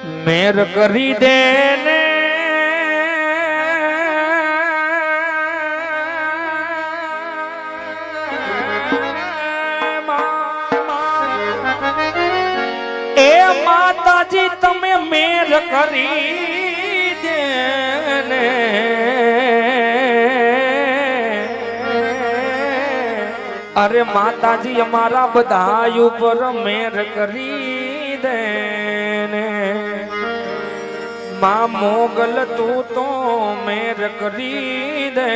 મેર કરી દે ને એ માતાજી તમે મેર કરી દે ને અરે માતાજી અમારા બધા ઉપર મેર કરી દે ને માં મોગલ તું તો મેર કરી દે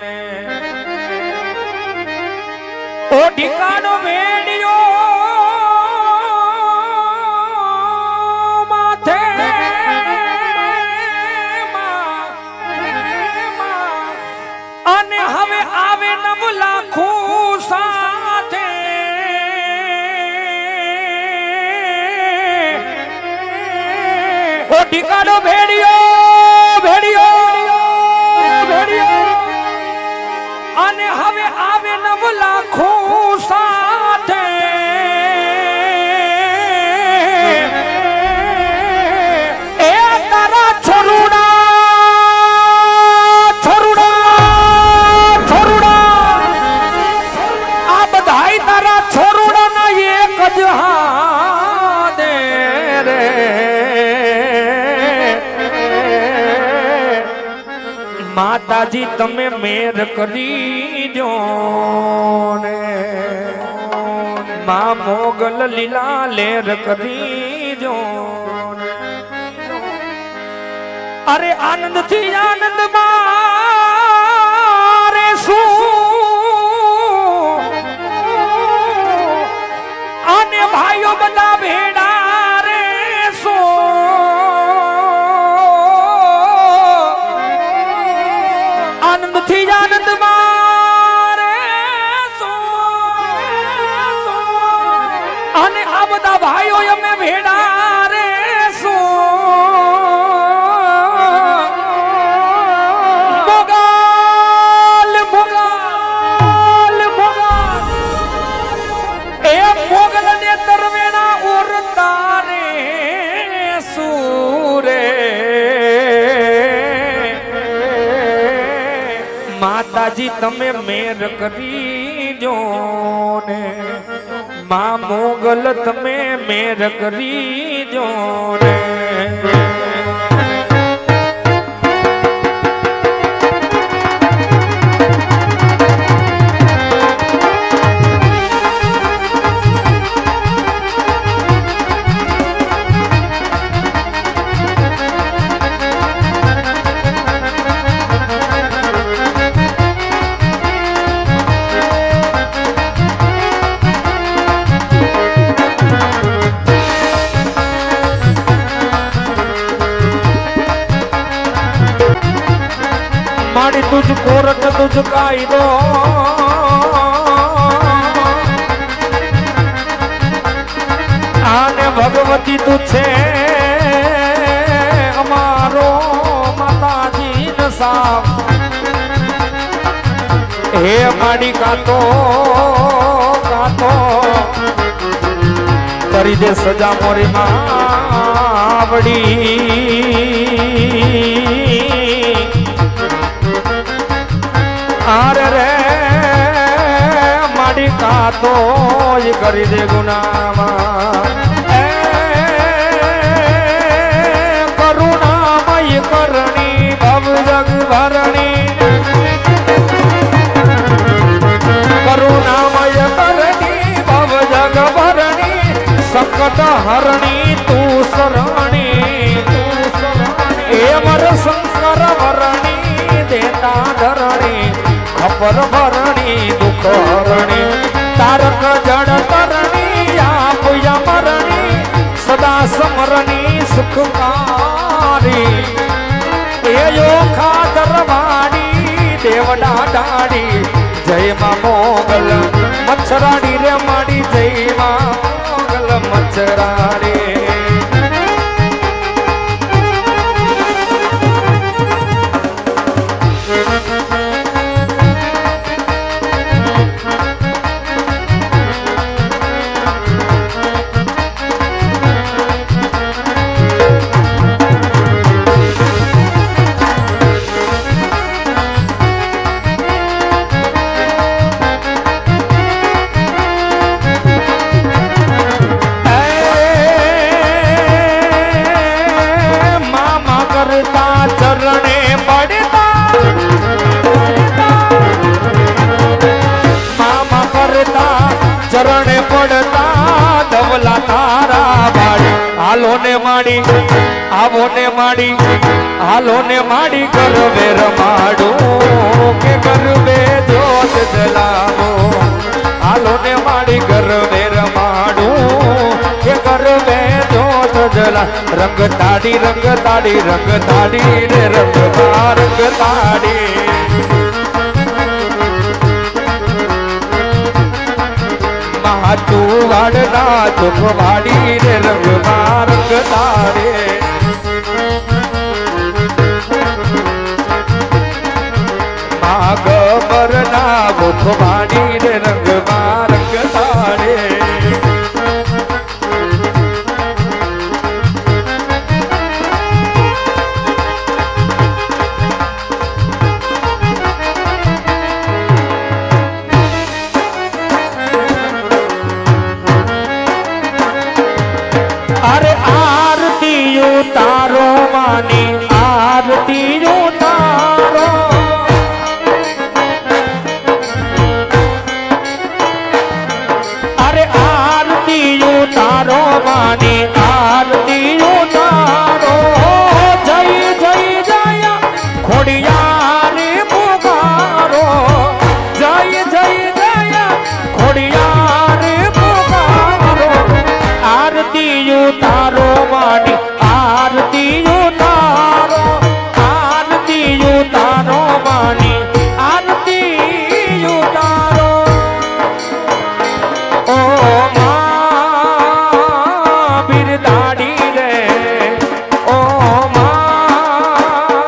ને ઓ ઠિકાનો વેડિયો માથે અને હવે આવે નવ લાખો સાથે ઓ ઠિકાનો ભેડિયો ભેડિયો ભેડિયો અને હવે આવે નવ લાખો સાથે એ તારા છોરુડા આ બધાય તારા છોરુડા ના એક જ હાથે રે માતાજી તમે મેર કરી દો ને માં મોગલ લીલા લેર કરી દો અરે આનંદ થી આનંદ મારે શું અને ભાઈઓ બધા ભેડા રે શું આનંદ થી આનંદ મારે અને આ બધા ભાઈઓ અમે ભેડા રે મોગલ મોગલ મોગલ એ મોગલ ને તરવેણા ઉરતા રે સુરે માતાજી તમે મેર કરી દો ને માં મોગલ તમે મેર કરી દો ને तुझ कोरट तुझ कायदो आने भगवती तुझे हमारो माताजी न साफ हे माड़ी का तो करी दे सजा मोरी मावड़ी आरे रे माड़ी का तो ये करी दे गुनामा करुणामय करणी भव जग भरणी करुणामय करणी भव जग भरणी संकट हरणी तू सरणी हे मर संस्कार भरणी देता धरणी खपर भरणी दुख हरणी तारक जड़ तरणी आप यमरणी सदा समरणी सुखकारी ए योखा दरवाणी देवडा डाड़ी जय मा मोगल मच्छराड़ी रे माड़ी जय मा मोगल मच्छराड़ी શરણે પડતા ધવલા તારા બાડી હાલો ને માડી આવો ને માડી હાલો ને માડી ગરબે રમાડું કે ગરબે જોત જલાવો હાલો ને માડી ગરબે રમાડું કે ગરબે જોત જલા રંગ તાડી રે રંગ તાડી તું વાડના ચોખ વાડી રે રંગમાં રંગ તારે ગબરના મુખ વાડી રે રંગમાં રંગ તારે अरे आरती उतारो मानी आरती उतारो अरे आरती उतारो मानी आरती उतारो जय जय जय खोड़िया रे पुकारो जय जय जय खोड़िया रे पुकारो आरती उतारो मानी आरती उतारो मानी आरती उतारो ओ मां बिरदाड़ी रे ओ मां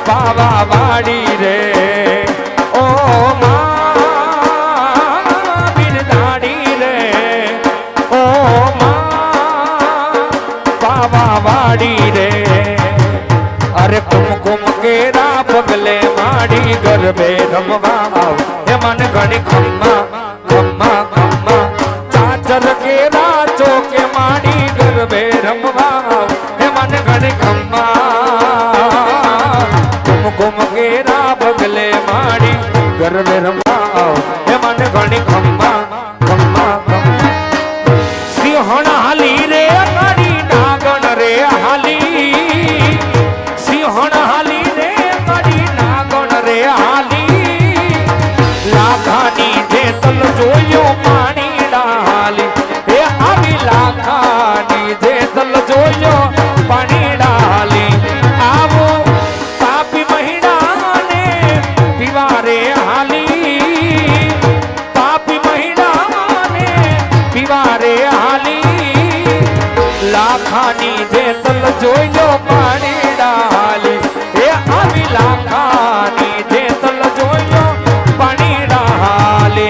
बाबा बाड़ी रे ओ मां बिरदाड़ी रे ओ वाड़ी रे अरे कुमकुम केरा पगले माड़ी गरबे रमवा हे मन घणी खम्मा खम्मा खम्मा चाचर केरा चौके माड़ी गरबे रमवा हे मन घणी खम्मा कुमकुम केरा पगले माड़ी गरबे रमवा हे मन घणी खम्मा खम्मा खम्मा सिंहण हाली रे हाली सिंहण हाली रे कड़ी नागण रे हाली लाखानी जेतल जोयो पानी डाली हे आवी लाखानी जेतल जोयो पानी डाली आवो पापी महिना ने पीवारे हाली पापी महिना ने पीवारे हाली लाखानी जेतल जोयो पानी डाली हे आवी लाखानी जेतल जोयो पानी डाली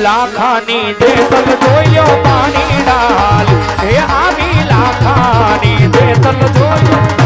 લાખાની જેતલ જોયો પાણી ડાલ હે આવી લાખાની જેતલ જોયો